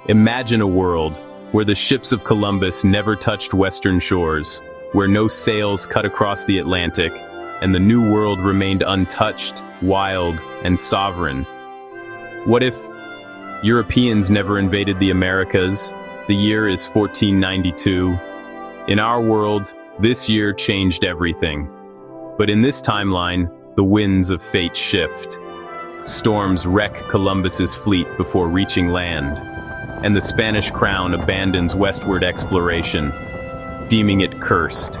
Imagine a world where the ships of Columbus never touched western shores, where no sails cut across the Atlantic, and the New World remained untouched, wild, and sovereign. What if Europeans never invaded the Americas? The year is 1492. In our world, this year changed everything. But in this timeline, the winds of fate shift. Storms wreck Columbus's fleet before reaching land, and the Spanish crown abandons westward exploration, deeming it cursed.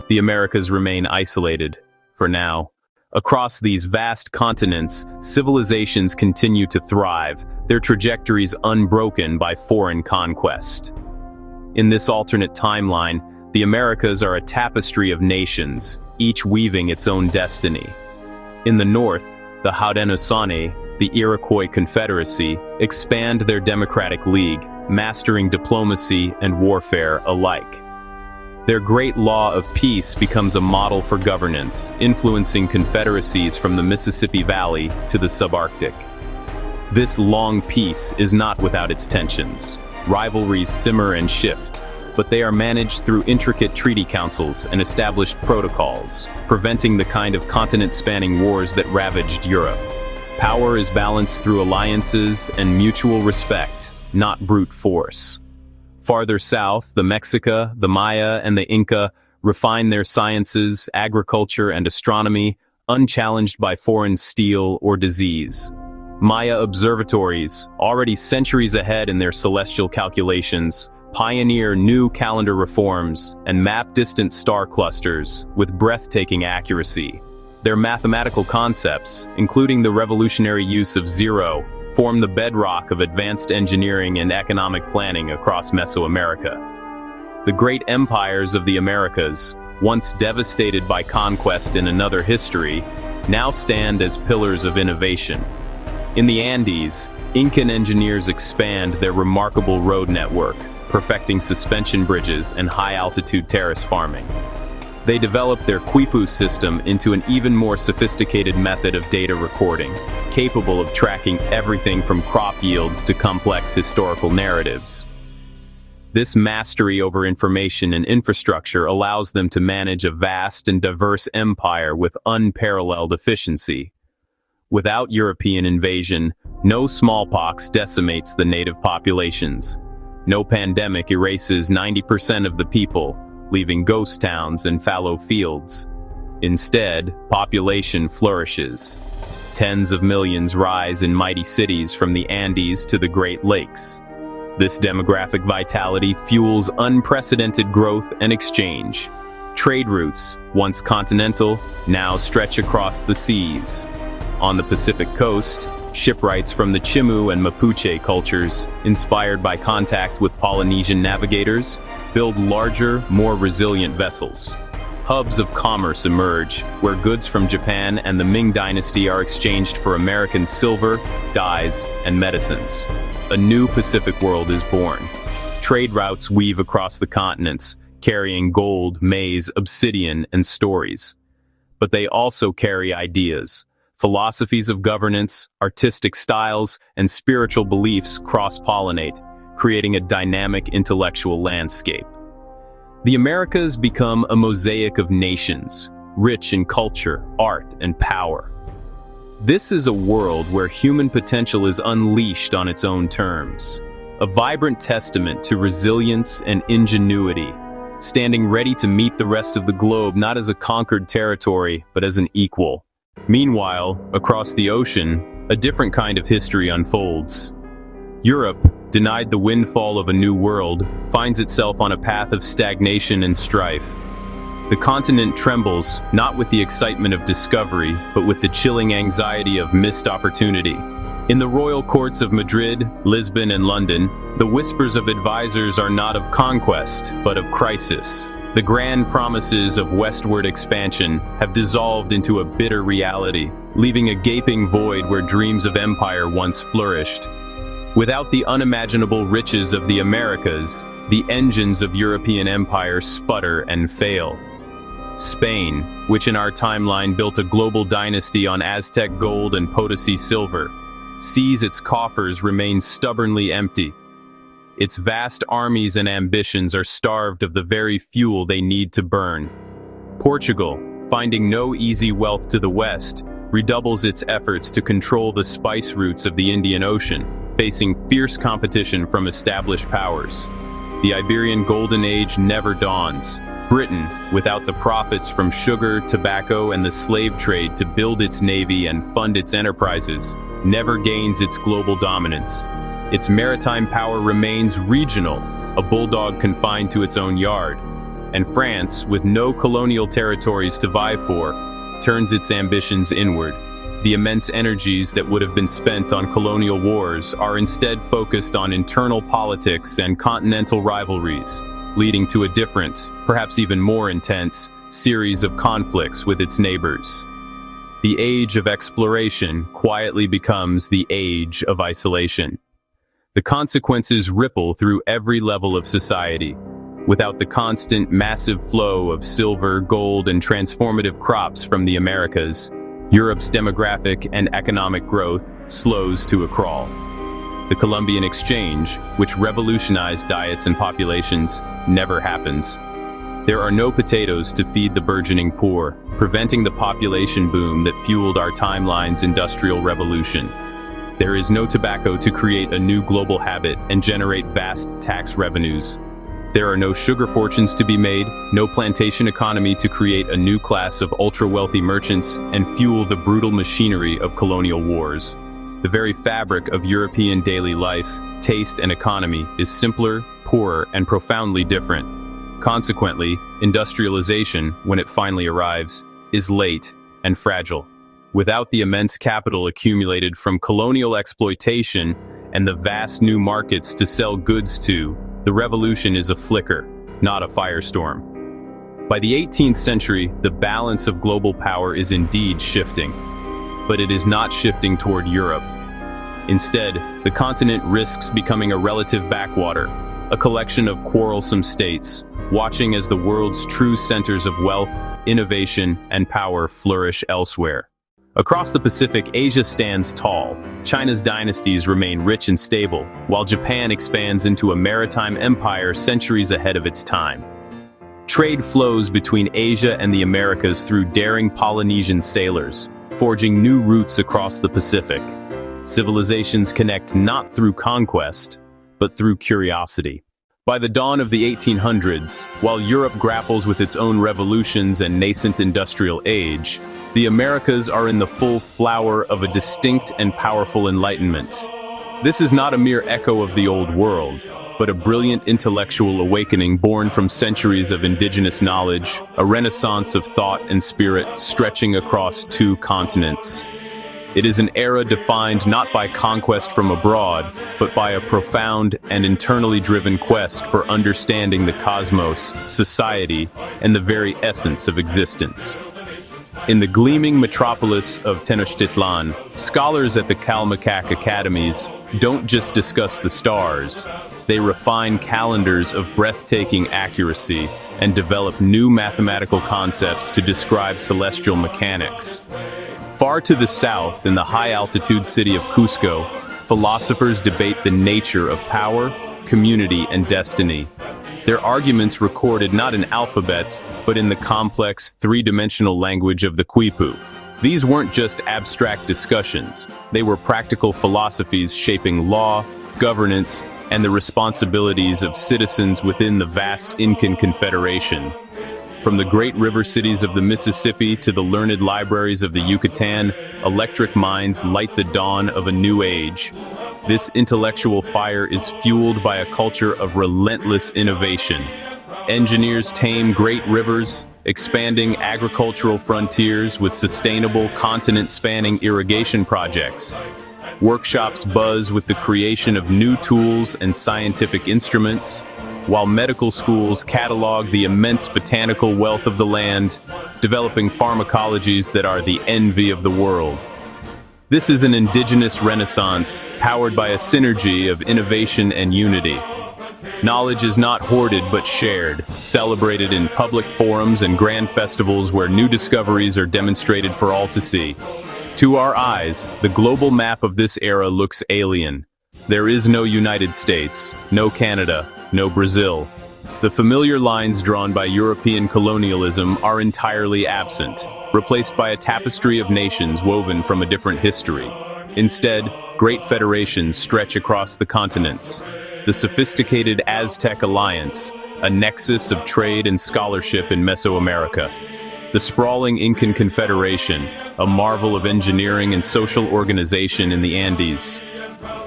The Americas remain isolated, for now. Across these vast continents, civilizations continue to thrive, their trajectories unbroken by foreign conquest. In this alternate timeline, the Americas are a tapestry of nations, each weaving its own destiny. In the north, the Haudenosaunee, the Iroquois Confederacy, expand their democratic league, mastering diplomacy and warfare alike. Their great law of peace becomes a model for governance, influencing confederacies from the Mississippi Valley to the subarctic. This long peace is not without its tensions. Rivalries simmer and shift, but they are managed through intricate treaty councils and established protocols, preventing the kind of continent-spanning wars that ravaged Europe. Power is balanced through alliances and mutual respect, not brute force. Farther south, the Mexica, the Maya, and the Inca refine their sciences, agriculture, and astronomy, unchallenged by foreign steel or disease. Maya observatories, already centuries ahead in their celestial calculations, pioneer new calendar reforms and map distant star clusters with breathtaking accuracy. Their mathematical concepts, including the revolutionary use of zero, form the bedrock of advanced engineering and economic planning across Mesoamerica. The great empires of the Americas, once devastated by conquest in another history, now stand as pillars of innovation. In the Andes, Incan engineers expand their remarkable road network, perfecting suspension bridges and high-altitude terrace farming. They developed their Quipu system into an even more sophisticated method of data recording, capable of tracking everything from crop yields to complex historical narratives. This mastery over information and infrastructure allows them to manage a vast and diverse empire with unparalleled efficiency. Without European invasion, no smallpox decimates the native populations. No pandemic erases 90% of the people, leaving ghost towns and fallow fields. Instead, population flourishes. Tens of millions rise in mighty cities from the Andes to the Great Lakes. This demographic vitality fuels unprecedented growth and exchange. Trade routes, once continental, now stretch across the seas. On the Pacific coast, shipwrights from the Chimu and Mapuche cultures, inspired by contact with Polynesian navigators, build larger, more resilient vessels. Hubs of commerce emerge, where goods from Japan and the Ming Dynasty are exchanged for American silver, dyes, and medicines. A new Pacific world is born. Trade routes weave across the continents, carrying gold, maize, obsidian, and stories. But they also carry ideas. Philosophies of governance, artistic styles, and spiritual beliefs cross-pollinate, creating a dynamic intellectual landscape. The Americas become a mosaic of nations, rich in culture, art, and power. This is a world where human potential is unleashed on its own terms, a vibrant testament to resilience and ingenuity, standing ready to meet the rest of the globe not as a conquered territory, but as an equal. Meanwhile, across the ocean, a different kind of history unfolds. Europe, denied the windfall of a new world, finds itself on a path of stagnation and strife. The continent trembles, not with the excitement of discovery, but with the chilling anxiety of missed opportunity. In the royal courts of Madrid, Lisbon, and London, the whispers of advisors are not of conquest, but of crisis. The grand promises of westward expansion have dissolved into a bitter reality, leaving a gaping void where dreams of empire once flourished. Without the unimaginable riches of the Americas, the engines of European empire sputter and fail. Spain, which in our timeline built a global dynasty on Aztec gold and Potosi silver, sees its coffers remain stubbornly empty. Its vast armies and ambitions are starved of the very fuel they need to burn. Portugal, finding no easy wealth to the west, redoubles its efforts to control the spice routes of the Indian Ocean, facing fierce competition from established powers. The Iberian Golden Age never dawns. Britain, without the profits from sugar, tobacco, and the slave trade to build its navy and fund its enterprises, never gains its global dominance. Its maritime power remains regional, a bulldog confined to its own yard. And France, with no colonial territories to vie for, turns its ambitions inward. The immense energies that would have been spent on colonial wars are instead focused on internal politics and continental rivalries, leading to a different, perhaps even more intense, series of conflicts with its neighbors. The age of exploration quietly becomes the age of isolation. The consequences ripple through every level of society. Without the constant, massive flow of silver, gold, and transformative crops from the Americas, Europe's demographic and economic growth slows to a crawl. The Columbian Exchange, which revolutionized diets and populations, never happens. There are no potatoes to feed the burgeoning poor, preventing the population boom that fueled our timeline's industrial revolution. There is no tobacco to create a new global habit and generate vast tax revenues. There are no sugar fortunes to be made, no plantation economy to create a new class of ultra-wealthy merchants and fuel the brutal machinery of colonial wars. The very fabric of European daily life, taste, and economy is simpler, poorer, and profoundly different. Consequently, industrialization, when it finally arrives, is late and fragile. Without the immense capital accumulated from colonial exploitation and the vast new markets to sell goods to, the revolution is a flicker, not a firestorm. By the 18th century, the balance of global power is indeed shifting. But it is not shifting toward Europe. Instead, the continent risks becoming a relative backwater, a collection of quarrelsome states, watching as the world's true centers of wealth, innovation, and power flourish elsewhere. Across the Pacific, Asia stands tall. China's dynasties remain rich and stable, while Japan expands into a maritime empire centuries ahead of its time. Trade flows between Asia and the Americas through daring Polynesian sailors, forging new routes across the Pacific. Civilizations connect not through conquest, but through curiosity. By the dawn of the 1800s, while Europe grapples with its own revolutions and nascent industrial age, the Americas are in the full flower of a distinct and powerful enlightenment. This is not a mere echo of the old world, but a brilliant intellectual awakening born from centuries of indigenous knowledge, a renaissance of thought and spirit stretching across two continents. It is an era defined not by conquest from abroad, but by a profound and internally driven quest for understanding the cosmos, society, and the very essence of existence. In the gleaming metropolis of Tenochtitlan, scholars at the Calmacac academies don't just discuss the stars, they refine calendars of breathtaking accuracy and develop new mathematical concepts to describe celestial mechanics. Far to the south, in the high-altitude city of Cusco, philosophers debate the nature of power, community, and destiny. Their arguments recorded not in alphabets, but in the complex, three-dimensional language of the Quipu. These weren't just abstract discussions. They were practical philosophies shaping law, governance, and the responsibilities of citizens within the vast Incan Confederation. From the great river cities of the Mississippi to the learned libraries of the Yucatan, electric minds light the dawn of a new age. This intellectual fire is fueled by a culture of relentless innovation. Engineers tame great rivers, expanding agricultural frontiers with sustainable, continent-spanning irrigation projects. Workshops buzz with the creation of new tools and scientific instruments, while medical schools catalog the immense botanical wealth of the land, developing pharmacologies that are the envy of the world. This is an indigenous renaissance powered by a synergy of innovation and unity. Knowledge is not hoarded but shared, celebrated in public forums and grand festivals where new discoveries are demonstrated for all to see. To our eyes, the global map of this era looks alien. There is no United States, no Canada, no Brazil. The familiar lines drawn by European colonialism are entirely absent, replaced by a tapestry of nations woven from a different history. Instead, great federations stretch across the continents. The sophisticated Aztec alliance, a nexus of trade and scholarship in Mesoamerica. The sprawling Incan Confederation, a marvel of engineering and social organization in the Andes.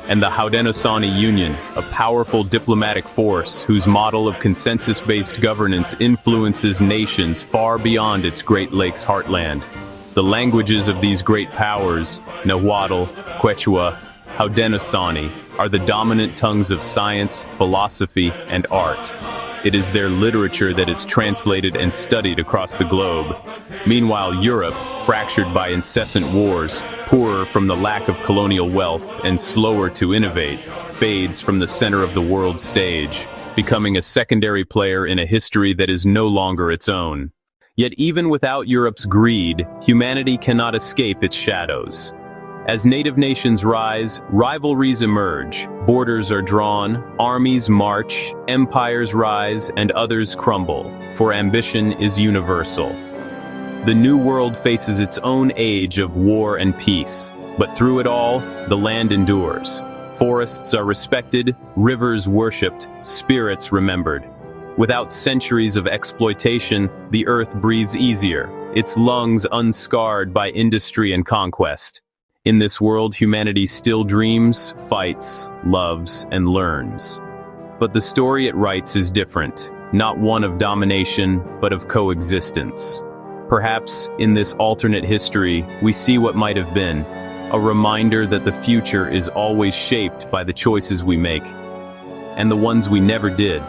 And the Haudenosaunee Union, a powerful diplomatic force whose model of consensus-based governance influences nations far beyond its Great Lakes heartland. The languages of these great powers, Nahuatl, Quechua, Haudenosaunee, are the dominant tongues of science, philosophy, and art. It is their literature that is translated and studied across the globe. Meanwhile, Europe, fractured by incessant wars, poorer from the lack of colonial wealth, and slower to innovate, fades from the center of the world stage, becoming a secondary player in a history that is no longer its own. Yet even without Europe's greed, humanity cannot escape its shadows. As native nations rise, rivalries emerge, borders are drawn, armies march, empires rise, and others crumble, for ambition is universal. The New World faces its own age of war and peace, but through it all, the land endures. Forests are respected, rivers worshipped, spirits remembered. Without centuries of exploitation, the earth breathes easier, its lungs unscarred by industry and conquest. In this world, humanity still dreams, fights, loves, and learns. But the story it writes is different, not one of domination, but of coexistence. Perhaps, in this alternate history, we see what might have been, a reminder that the future is always shaped by the choices we make, and the ones we never did.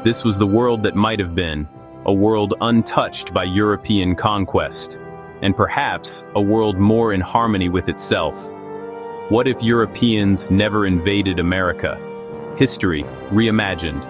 This was the world that might have been, a world untouched by European conquest, and perhaps a world more in harmony with itself. What if Europeans never invaded America? History reimagined.